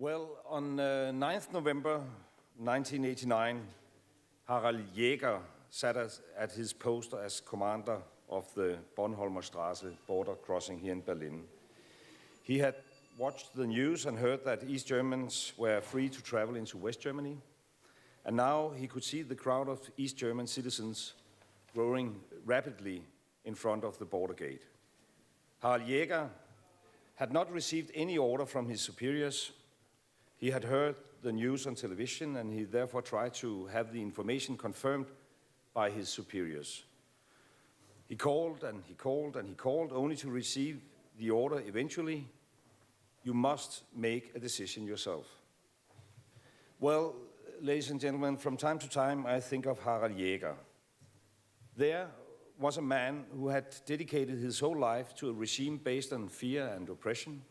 Well, on 9th November 1989, Harald Jäger sat at his post as commander of the Bornholmer Straße border crossing here in Berlin. He had watched the news and heard that East Germans were free to travel into West Germany. And now he could see the crowd of East German citizens growing rapidly in front of the border gate. Harald Jäger had not received any order from his superiors. He had heard the news on television, and he therefore tried to have the information confirmed by his superiors. He called and he called and he called, only to receive the order eventually: you must make a decision yourself. Well, ladies and gentlemen, from time to time I think of Harald Jäger. There was a man who had dedicated his whole life to a regime based on fear and oppression.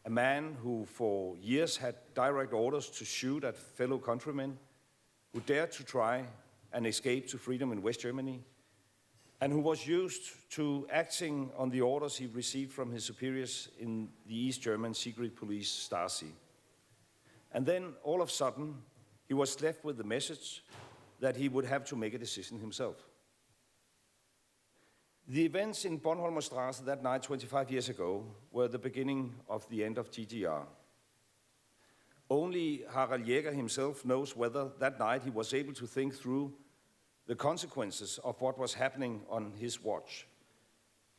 A man who for years had direct orders to shoot at fellow countrymen who dared to try and escape to freedom in West Germany, and who was used to acting on the orders he received from his superiors in the East German secret police Stasi. And then, all of a sudden, he was left with the message that he would have to make a decision himself. The events in Bornholmer Straße that night 25 years ago were the beginning of the end of GDR. Only Harald Jäger himself knows whether that night he was able to think through the consequences of what was happening on his watch.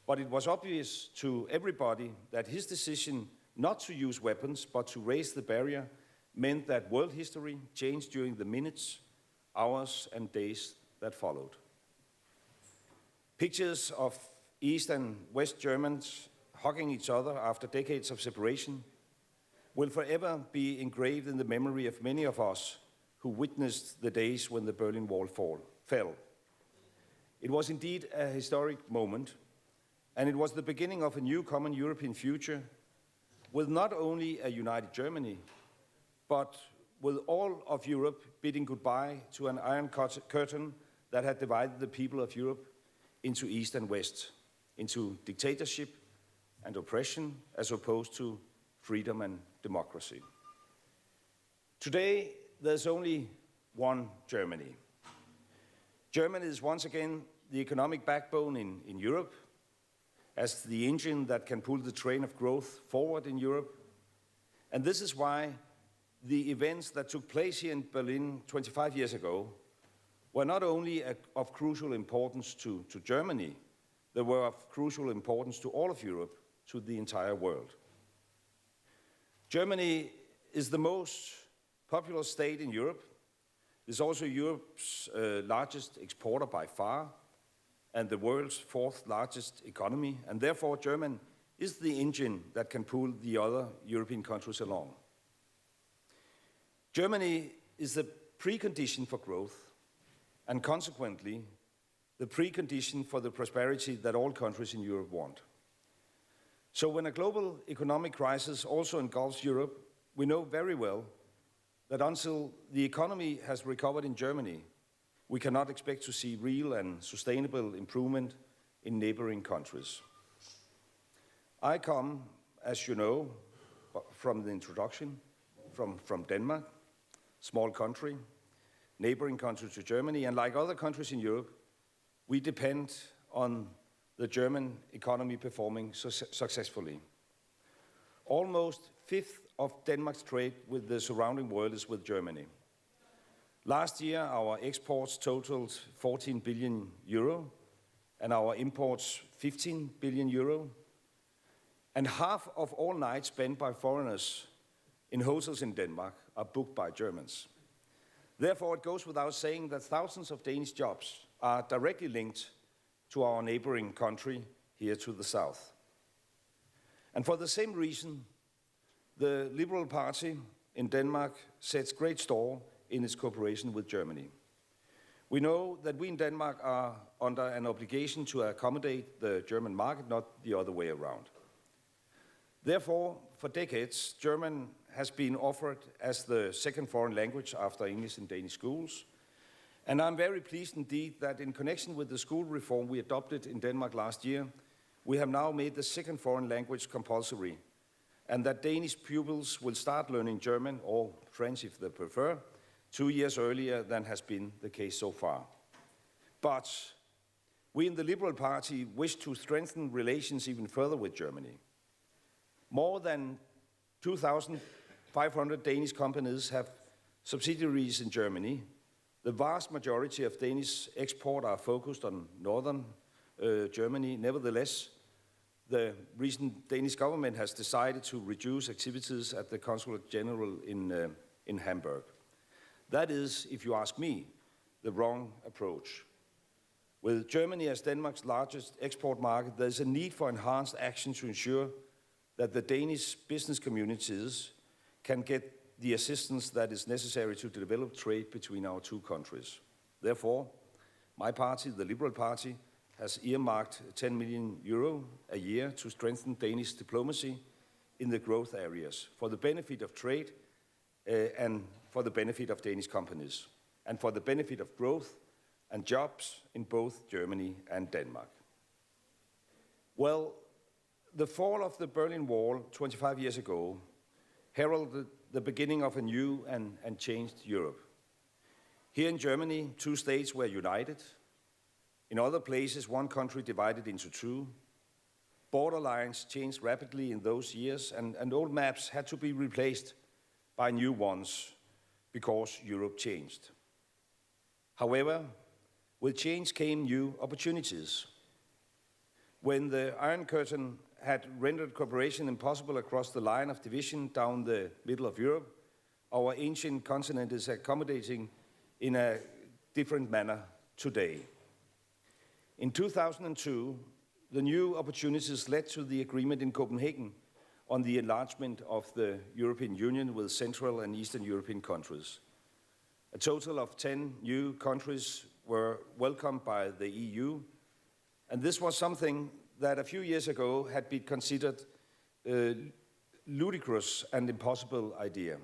But it was obvious to everybody that his decision not to use weapons but to raise the barrier meant that world history changed during the minutes, hours, and days that followed. Pictures of East and West Germans hugging each other after decades of separation will forever be engraved in the memory of many of us who witnessed the days when the Berlin Wall fell. It was indeed a historic moment, and it was the beginning of a new common European future with not only a united Germany, but with all of Europe bidding goodbye to an iron curtain that had divided the people of Europe into East and West, into dictatorship and oppression as opposed to freedom and democracy. Today, there's only one Germany. Germany is once again the economic backbone in Europe, as the engine that can pull the train of growth forward in Europe. And this is why the events that took place here in Berlin 25 years ago were not only of crucial importance to Germany, they were of crucial importance to all of Europe, to the entire world. Germany is the most populous state in Europe. It is also Europe's largest exporter by far, and the world's fourth largest economy, and therefore Germany is the engine that can pull the other European countries along. Germany is the precondition for growth, and consequently, the precondition for the prosperity that all countries in Europe want. So when a global economic crisis also engulfs Europe, we know very well that until the economy has recovered in Germany, we cannot expect to see real and sustainable improvement in neighboring countries. I come, as you know, from the introduction, from Denmark, small country, neighboring country to Germany, and like other countries in Europe, we depend on the German economy performing successfully. Almost a fifth of Denmark's trade with the surrounding world is with Germany. Last year, our exports totaled 14 billion euro, and our imports 15 billion euro. And half of all nights spent by foreigners in hotels in Denmark are booked by Germans. Therefore, it goes without saying that thousands of Danish jobs are directly linked to our neighboring country here to the south. And for the same reason, the Liberal Party in Denmark sets great store in its cooperation with Germany. We know that we in Denmark are under an obligation to accommodate the German market, not the other way around. Therefore, for decades, German has been offered as the second foreign language after English in Danish schools. And I'm very pleased indeed that in connection with the school reform we adopted in Denmark last year, we have now made the second foreign language compulsory and that Danish pupils will start learning German or French if they prefer, 2 years earlier than has been the case so far. But we in the Liberal Party wish to strengthen relations even further with Germany. More than 2,500 Danish companies have subsidiaries in Germany. The vast majority of Danish export are focused on northern Germany. Nevertheless, the recent Danish government has decided to reduce activities at the Consulate General in Hamburg. That is, if you ask me, the wrong approach. With Germany as Denmark's largest export market, there is a need for enhanced action to ensure that the Danish business communities can get the assistance that is necessary to develop trade between our two countries. Therefore, my party, the Liberal Party, has earmarked 10 million euro a year to strengthen Danish diplomacy in the growth areas for the benefit of trade and for the benefit of Danish companies, and for the benefit of growth and jobs in both Germany and Denmark. Well, the fall of the Berlin Wall 25 years ago heralded the beginning of a new and changed Europe. Here in Germany, 2 states were united. In other places, 1 country divided into 2. Border lines changed rapidly in those years, and old maps had to be replaced by new ones because Europe changed. However, with change came new opportunities. When the Iron Curtain had rendered cooperation impossible across the line of division down the middle of Europe, our ancient continent is accommodating in a different manner today. In 2002, the new opportunities led to the agreement in Copenhagen on the enlargement of the European Union with Central and Eastern European countries. A total of 10 new countries were welcomed by the EU, and this was something that a few years ago had been considered a ludicrous and impossible idea.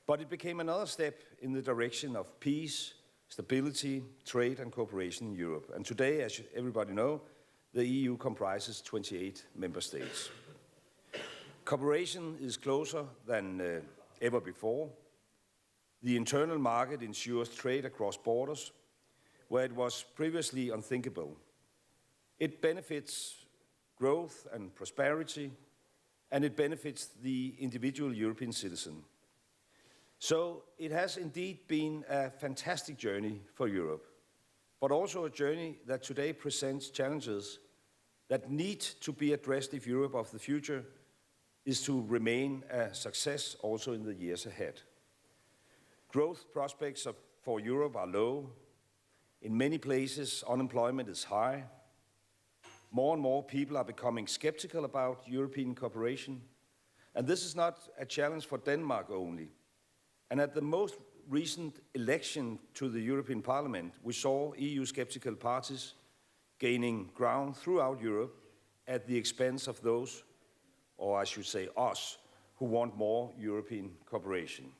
But it became another step in the direction of peace, stability, trade and cooperation in Europe. And today, as everybody knows, the EU comprises 28 member states. Cooperation is closer than ever before. The internal market ensures trade across borders, where it was previously unthinkable. It benefits growth and prosperity, and it benefits the individual European citizen. So it has indeed been a fantastic journey for Europe, but also a journey that today presents challenges that need to be addressed if Europe of the future is to remain a success also in the years ahead. Growth prospects for Europe are low. In many places, unemployment is high. More and more people are becoming skeptical about European cooperation. And this is not a challenge for Denmark only. And at the most recent election to the European Parliament, we saw EU skeptical parties gaining ground throughout Europe at the expense of those, or I should say us, who want more European cooperation.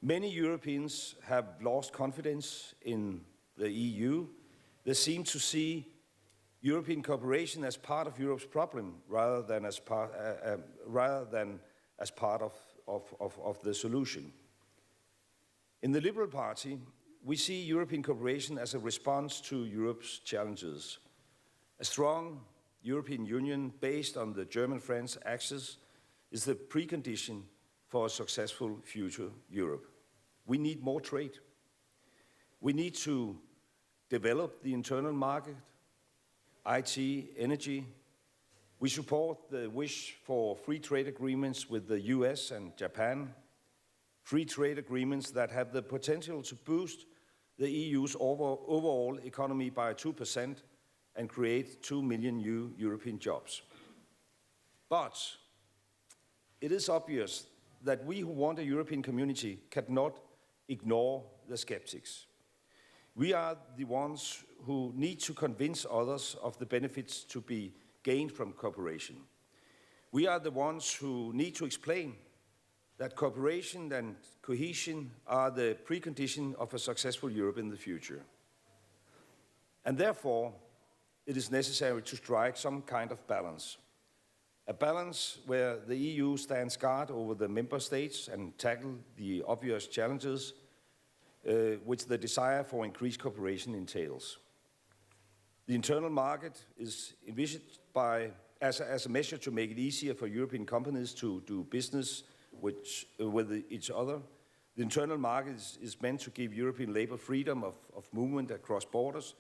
Many Europeans have lost confidence in the EU. They seem to see European cooperation as part of Europe's problem rather than as part of the solution. In the Liberal Party, we see European cooperation as a response to Europe's challenges. A strong European Union based on the German-French axis is the precondition for a successful future Europe. We need more trade. We need to develop the internal market, IT, energy. We support the wish for free trade agreements with the US and Japan, free trade agreements that have the potential to boost the EU's overall economy by 2% and create 2 million new European jobs. But it is obvious that we who want a European community cannot ignore the skeptics. We are the ones who need to convince others of the benefits to be gained from cooperation. We are the ones who need to explain that cooperation and cohesion are the precondition of a successful Europe in the future. And therefore, it is necessary to strike some kind of balance. A balance where the EU stands guard over the member states and tackle the obvious challenges which the desire for increased cooperation entails. The internal market is envisaged as a measure to make it easier for European companies to do business with each other. The internal market is meant to give European labour freedom of movement across borders.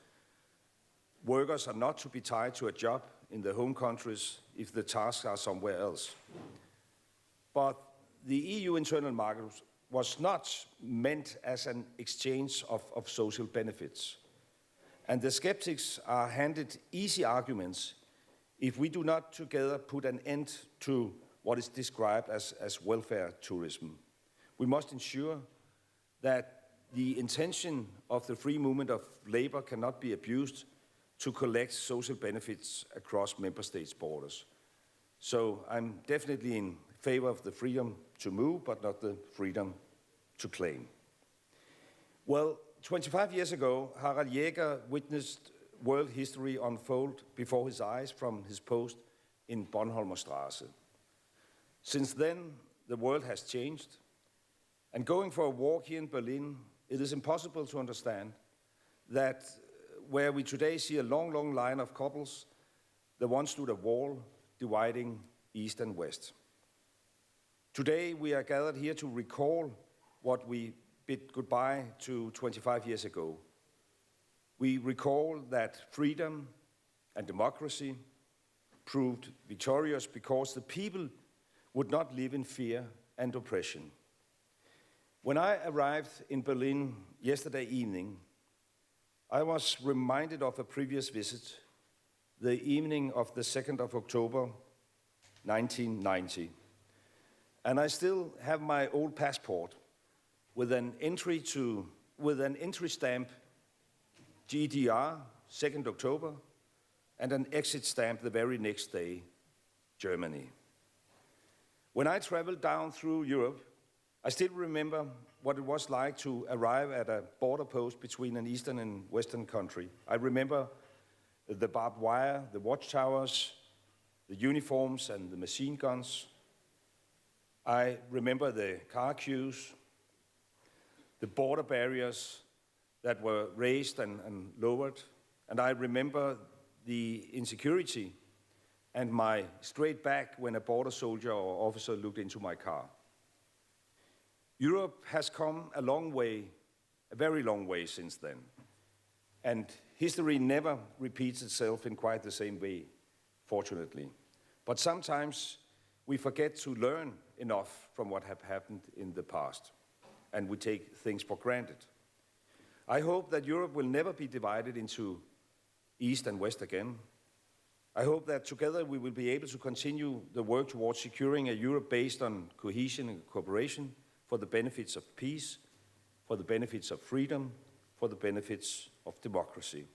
Workers are not to be tied to a job in their home countries if the tasks are somewhere else. But the EU internal market was not meant as an exchange of social benefits. And the skeptics are handed easy arguments if we do not together put an end to what is described as welfare tourism. We must ensure that the intention of the free movement of labour cannot be abused to collect social benefits across member states' borders. So I'm definitely in favor of the freedom to move, but not the freedom to claim. Well, 25 years ago, Harald Jäger witnessed world history unfold before his eyes from his post in Bornholmer Straße. Since then, the world has changed. And going for a walk here in Berlin, it is impossible to understand that where we today see a long, long line of couples, there once stood a wall dividing East and West. Today, we are gathered here to recall what we bid goodbye to 25 years ago. We recall that freedom and democracy proved victorious because the people would not live in fear and oppression. When I arrived in Berlin yesterday evening, I was reminded of a previous visit, the evening of the 2nd of October, 1990. And I still have my old passport with an entry stamp GDR, 2nd October, and an exit stamp the very next day, Germany. When I traveled down through Europe, I still remember what it was like to arrive at a border post between an eastern and western country. I remember the barbed wire, the watchtowers, the uniforms and the machine guns. I remember the car queues, the border barriers that were raised and lowered. And I remember the insecurity and my straight back when a border soldier or officer looked into my car. Europe has come a long way, a very long way since then. And history never repeats itself in quite the same way, fortunately. But sometimes we forget to learn enough from what have happened in the past, and we take things for granted. I hope that Europe will never be divided into East and West again. I hope that together we will be able to continue the work towards securing a Europe based on cohesion and cooperation, for the benefits of peace, for the benefits of freedom, for the benefits of democracy.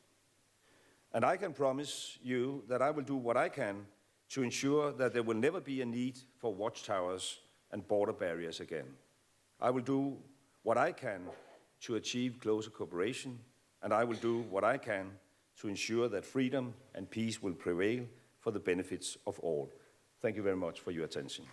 And I can promise you that I will do what I can to ensure that there will never be a need for watchtowers and border barriers again. I will do what I can to achieve closer cooperation, and I will do what I can to ensure that freedom and peace will prevail for the benefits of all. Thank you very much for your attention.